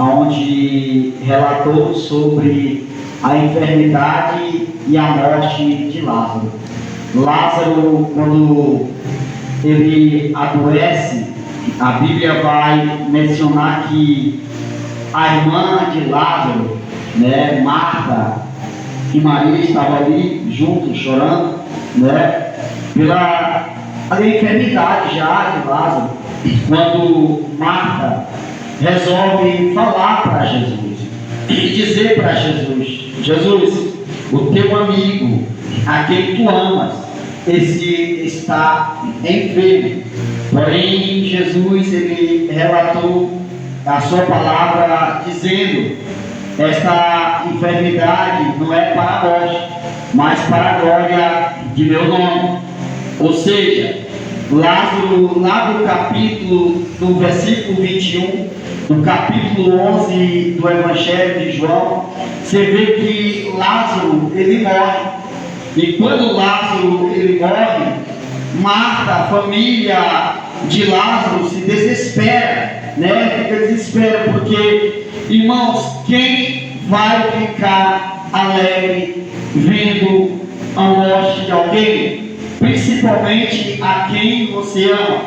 onde relatou sobre a enfermidade e a morte de Lázaro. Lázaro, quando ele adoece, a Bíblia vai mencionar que a irmã de Lázaro, Marta e Maria, estavam ali juntos, chorando, pela enfermidade já de Lázaro. Quando Marta resolve falar para Jesus e dizer para Jesus: Jesus, o teu amigo, a quem tu amas, esse está enfermo. Porém, Jesus, ele relatou a sua palavra dizendo: esta enfermidade não é para a morte, mas para a glória de meu nome. Ou seja, Lázaro, lá no versículo 21, no capítulo 11 do Evangelho de João, você vê que Lázaro, ele morre. E quando Lázaro, ele morre, Marta, a família de Lázaro, se desespera, fica desespera, porque, irmãos, quem vai ficar alegre vendo a morte de alguém? Principalmente a quem você ama,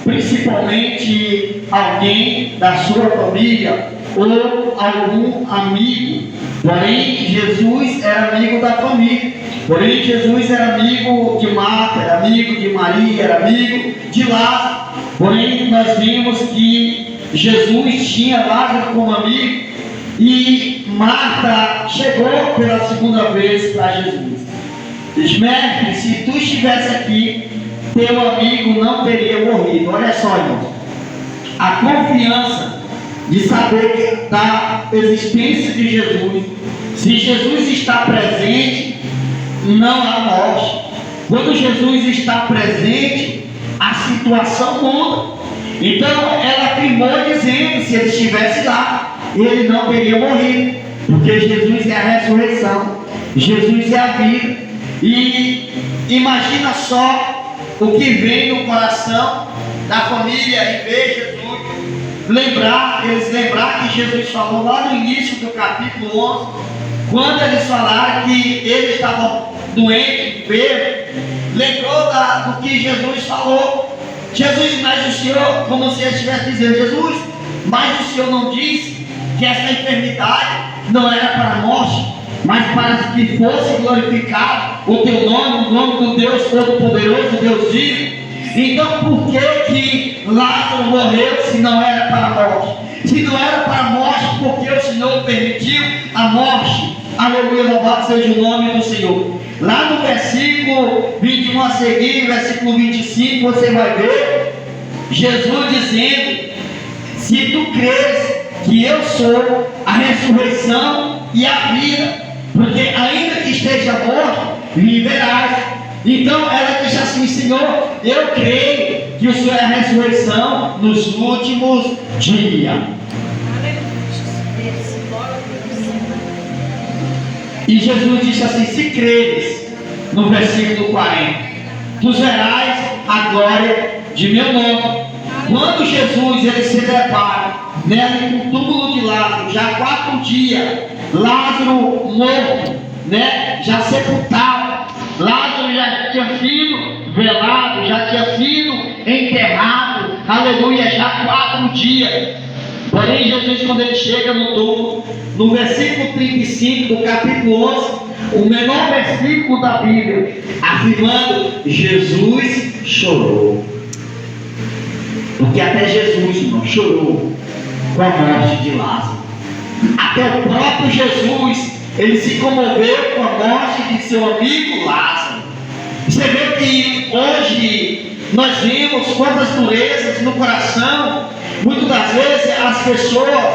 principalmente alguém da sua família ou algum amigo. Porém, Jesus era amigo da família. Porém, Jesus era amigo de Marta, era amigo de Maria, era amigo de Lázaro. Porém, nós vimos que Jesus tinha Lázaro como amigo, e Marta chegou pela segunda vez para Jesus. Diz: mestre, se tu estivesse aqui, teu amigo não teria morrido. Olha só, irmãos, a confiança de saber da existência de Jesus. Se Jesus está presente, não há morte. Quando Jesus está presente, a situação muda. Então ela afirmou dizendo: se ele estivesse lá, ele não teria morrido, porque Jesus é a ressurreição, Jesus é a vida. E imagina só o que vem no coração da família em ver Jesus, eles lembrar que Jesus falou lá no início do capítulo 11, quando eles falaram que ele estava doente, enfermo. Lembrou do que Jesus falou. Jesus, mas o Senhor, como se ele estivesse dizendo: Jesus, mas o Senhor não disse que essa enfermidade não era para a morte, mas para que fosse glorificado o teu nome, o nome do Deus Todo-Poderoso, Deus vivo. Então por que Lázaro morreu se não era para a morte? Se não era para a morte, porque o Senhor permitiu a morte? Aleluia, louvado seja o nome do Senhor. Lá no versículo 21 a seguir, versículo 25, você vai ver Jesus dizendo: se tu creres que eu sou a ressurreição e a vida, porque ainda que esteja morto, viverás. Então ela disse assim: Senhor, eu creio que o Senhor é a ressurreição nos últimos dias. E Jesus disse assim: se creres, no versículo 40, tu verás a glória de meu nome. Quando Jesus ele se depara no túmulo de Lázaro, já há 4 dias, Lázaro morto, já sepultado, Lázaro já tinha sido velado, já tinha sido enterrado, aleluia, já há 4 dias. Porém, Jesus, quando ele chega no túmulo, no versículo 35 do capítulo 11, o menor versículo da Bíblia, afirmando: Jesus chorou. Porque até Jesus, irmão, chorou com a morte de Lázaro. Até o próprio Jesus, ele se comoveu com a morte de seu amigo Lázaro. Você vê que hoje nós vemos quantas durezas no coração. Muitas das vezes as pessoas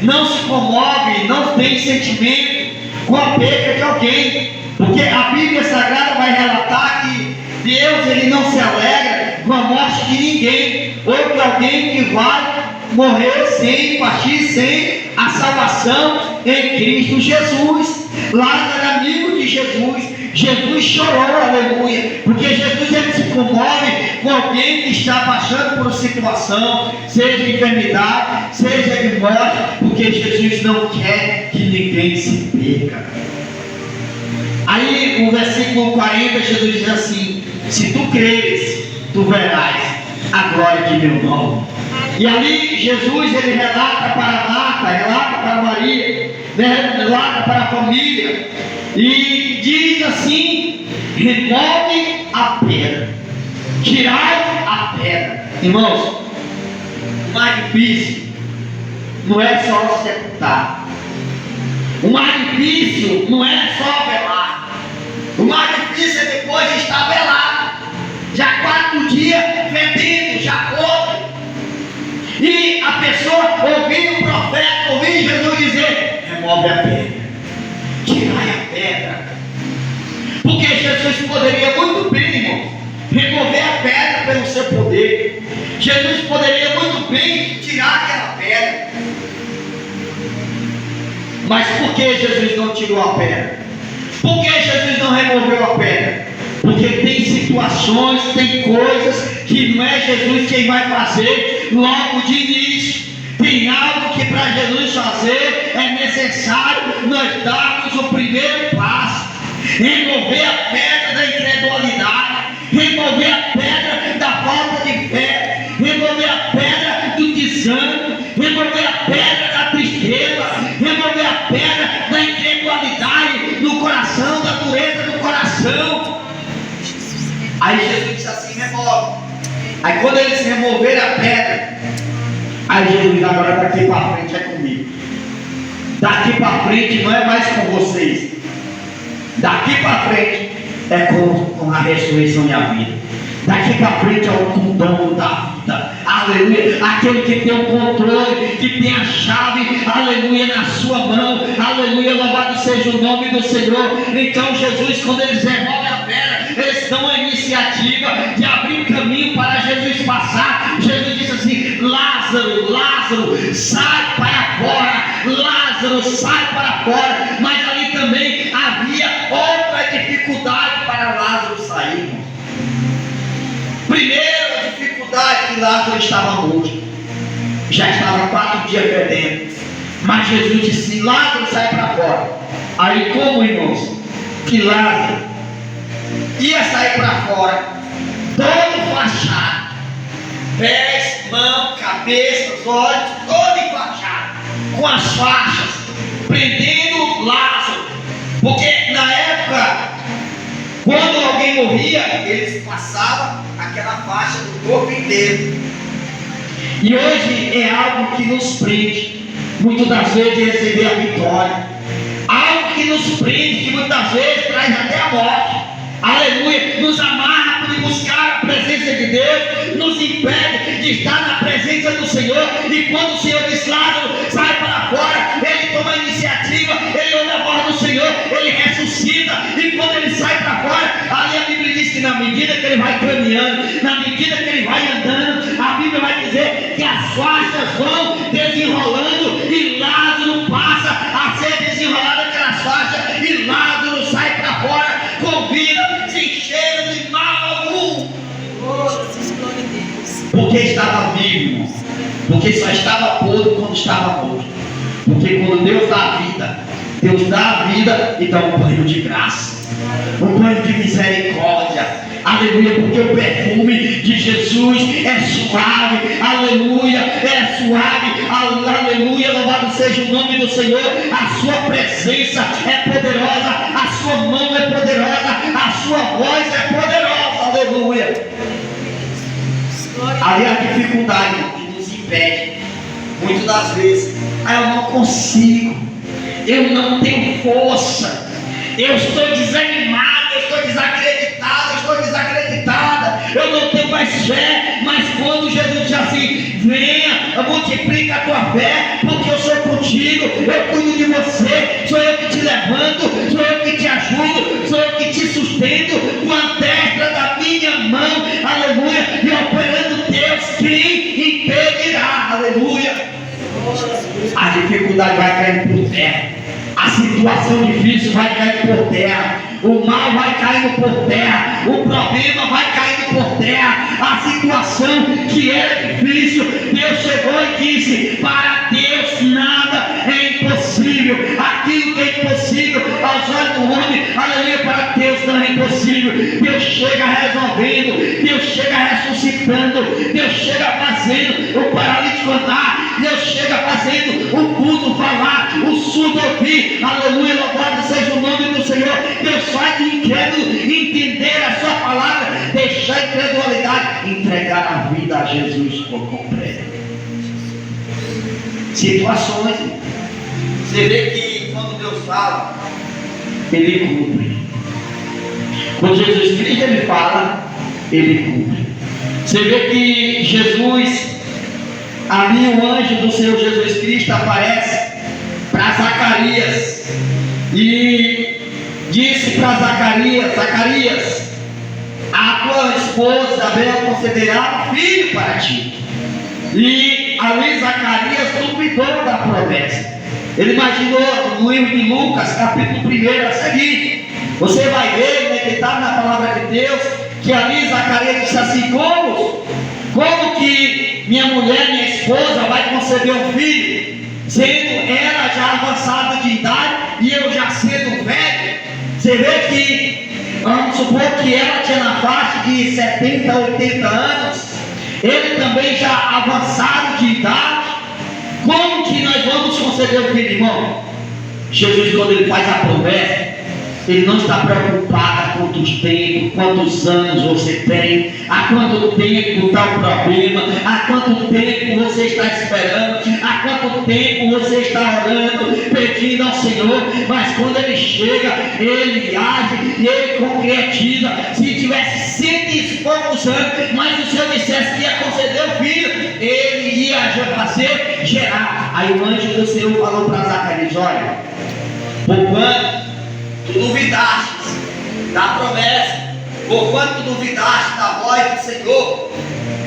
não se comovem, não têm sentimento com a perda de alguém, porque a Bíblia Sagrada vai relatar que Deus ele não se alegra com a morte de ninguém, ou de alguém que vai morrer sem partir, sem a salvação em Cristo Jesus. Lázaro era amigo de Jesus, Jesus chorou, aleluia, porque Jesus ele se comove com alguém que está passando por situação, seja enfermidade, seja de morte, porque Jesus não quer que ninguém se perca. Aí no versículo 40 Jesus diz assim: se tu creres, tu verás a glória de meu nome. E ali Jesus ele relata para Marta, relata para Maria, relata para a família, e diz assim: remove a pedra, tirai a pedra. Irmãos, o mais difícil não é só sepultar, o mais difícil não é só velar, o mais difícil é depois de estar velado, já 4 dias fedendo, já podre, e a pessoa ouvir o profeta, ouvir Jesus dizer: remove a pedra, tirai a pedra. Porque Jesus poderia muito bem, irmão, remover a pedra pelo seu poder. Jesus poderia muito bem tirar aquela pedra. Mas por que Jesus não tirou a pedra? Por que Jesus não removeu a pedra? Porque tem situações, tem coisas que não é Jesus quem vai fazer logo de início. Tem algo que para Jesus fazer é necessário nós darmos o primeiro passo. Remover a pedra da incredulidade, remover a pedra da falta de fé, remover a pedra do desânimo, remover a pedra da tristeza, remover a pedra da incredulidade no coração, da dureza do coração. Aí Jesus disse assim: remove. Aí quando eles removeram a pedra, aí Jesus diz: agora daqui para frente é comigo. Daqui para frente não é mais com vocês. Daqui para frente é com a ressurreição e a vida. Daqui para frente é o dono da vida. Aleluia. Aquele que tem o controle, que tem a chave, aleluia, na sua mão. Aleluia, louvado seja o nome do Senhor. Então Jesus, quando eles removem a pedra, eles dão a iniciativa de abrir caminho para Jesus passar. Jesus disse assim: Lázaro, Lázaro, sai para fora. Lázaro, sai para fora. Mas ali também havia outra dificuldade para Lázaro sair. Primeira dificuldade, que Lázaro estava morto, já estava 4 dias fedendo. Mas Jesus disse: Lázaro, sai para fora. Aí como, irmãos, que Lázaro ia sair para fora, todo fachado, pés, mão, cabeça, olhos, todo enfaixado, com as faixas, prendendo Lázaro. Porque na época, quando alguém morria, eles passavam aquela faixa do corpo inteiro. E hoje é algo que nos prende, muitas das vezes, de receber a vitória. Algo que nos prende, que muitas vezes traz até a morte. Aleluia, nos amarra para buscar a presença de Deus, nos impede de estar na presença do Senhor. E quando o Senhor diz: Lázaro, sai para fora, ele toma a iniciativa, ele ouve a voz do Senhor, ele ressuscita. E quando ele sai para fora, ali a Bíblia diz que na medida que ele vai caminhando, na medida que ele vai andando, a Bíblia vai dizer que as faixas vão desenrolando e Lázaro passa a ser desenrolado aquelas faixas, e Lázaro sai para fora com vida, sem cheiro de mal algum. Porque estava vivo, porque só estava podre quando estava morto. Porque quando Deus dá a vida, Deus dá a vida e dá um banho de graça, um banho de misericórdia. Aleluia, porque o perfume de Jesus é suave. Aleluia, é suave. Aleluia, louvado seja o nome do Senhor. A sua presença é poderosa, a sua mão é poderosa, a sua voz é poderosa. Aleluia. Ali a dificuldade que nos impede, muitas das vezes: eu não consigo, eu não tenho força, eu estou desanimado, eu estou desacreditado, eu estou desacreditada, eu não tenho mais fé. Mas quando Jesus diz assim: venha, multiplica a tua fé, porque eu sou contigo, eu cuido de você, sou eu que te levanto, sou eu que te ajudo, sou eu que te sustento com a destra da minha mão. Aleluia. E operando Deus, quem impedirá? Aleluia. A dificuldade vai cair por terra, a situação difícil vai cair por terra, o mal vai caindo por terra, o problema vai caindo por terra, a situação que era difícil, Deus chegou e disse: para Deus nada é impossível. Aquilo que é impossível aos olhos do homem, aleluia, para Deus não é impossível. Deus chega resolvendo, Deus chega ressuscitando, Deus chega fazendo o paralítico andar, Deus chega fazendo o mudo falar, o surdo ouvir, aleluia, louvado seja o nome do Senhor. Deus faz o incrédulo entender a sua palavra, deixar a incredulidade, entregar a vida a Jesus por completo. Situações, você vê que quando Deus fala, Ele cumpre. Quando Jesus Cristo Ele fala, Ele cumpre. Você vê que Jesus, ali o anjo do Senhor Jesus Cristo aparece para Zacarias e disse para Zacarias: Zacarias, a tua esposa Isabel concederá um filho para ti. E ali Zacarias duvidou da promessa. Ele imaginou no livro de Lucas, capítulo 1, a seguir. Você vai ver, meditado na palavra de Deus, que ali Zacarias disse assim: como que minha mulher, minha esposa, vai conceber um filho, sendo ela já avançada de idade e eu já sendo velho? Você vê que, vamos supor que ela tinha na faixa de 70, 80 anos, ele também já avançado de idade. Como que nós vamos conceder o filho, irmão? Jesus, quando Ele faz a promessa, Ele não está preocupado há quantos tempos, quantos anos você tem, há quanto tempo está o problema, há quanto tempo você está esperando, há quanto tempo você está orando, pedindo ao Senhor. Mas quando Ele chega, Ele age e Ele concretiza. Se tivesse 100 e poucos anos, mas o Senhor dissesse que ia conceder o filho, Ele ia fazer gerar. Aí o anjo do Senhor falou para Zacarias: olha, por quanto tu duvidaste da promessa, por quanto tu duvidaste da voz do Senhor,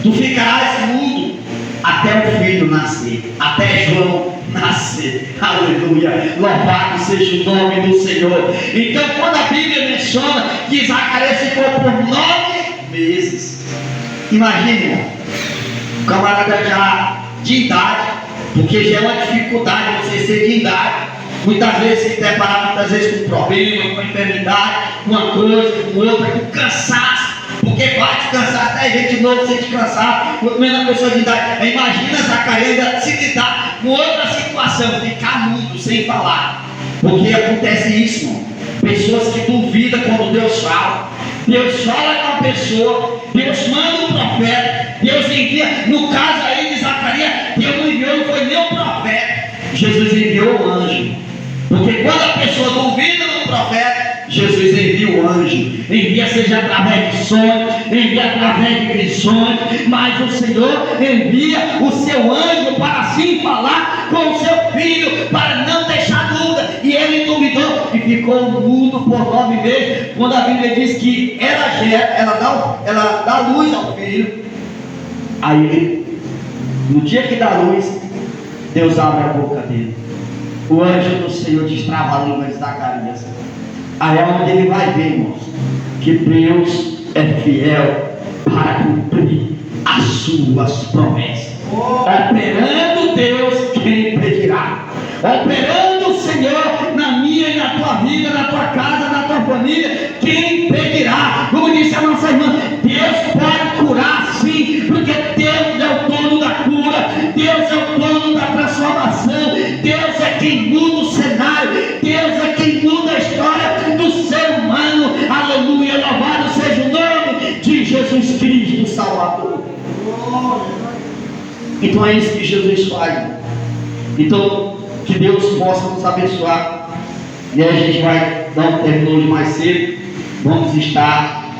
tu ficarás mudo até o filho nascer, até João nascer. Aleluia, louvado seja o nome do Senhor. Então, quando a Bíblia menciona que Zacarias ficou por 9 meses, imagine, o camarada já de idade, porque já é uma dificuldade você ser de idade. Muitas vezes se depara muitas vezes com problema, com enfermidade, com uma coisa, com outra, com cansaço, porque bate cansaço, até gente nova sente cansaço, quanto menos a pessoa de idade. Imagina Zacarias ainda se lidar com outra situação, ficar mudo, sem falar, porque acontece isso, irmão. Pessoas que duvidam quando Deus fala. Deus fala com a pessoa, Deus manda um profeta, Deus envia. No caso aí de Zacarias, Deus não enviou, não foi nem o profeta, Jesus enviou o anjo. Porque quando a pessoa duvida do profeta, Jesus envia o anjo. Envia seja através de sonhos, envia através de visões, mas o Senhor envia o seu anjo para assim falar com o seu filho, para não deixar dúvida. E ele duvidou e ficou mudo por 9 meses. Quando a Bíblia diz que ela dá luz ao filho, aí ele, no dia que dá luz, Deus abre a boca dele. O anjo do Senhor destrava a língua de Zacarias. Aí é onde ele vai ver, irmãos, que Deus é fiel para cumprir as suas promessas. Operando Deus, quem impedirá? Operando o Senhor na minha e na tua vida, na tua casa, na tua família, quem impedirá? Como disse a nossa irmã, Deus pode curar sim, porque Deus é o dono da cura, Deus é o dono da transformação, Deus é quem muda o cenário, Deus é quem muda a história do ser humano. Aleluia, louvado seja o nome de Jesus Cristo, Salvador. Então é isso que Jesus faz. Então, que Deus possa nos abençoar. E aí a gente vai dar um término hoje mais cedo. Vamos estar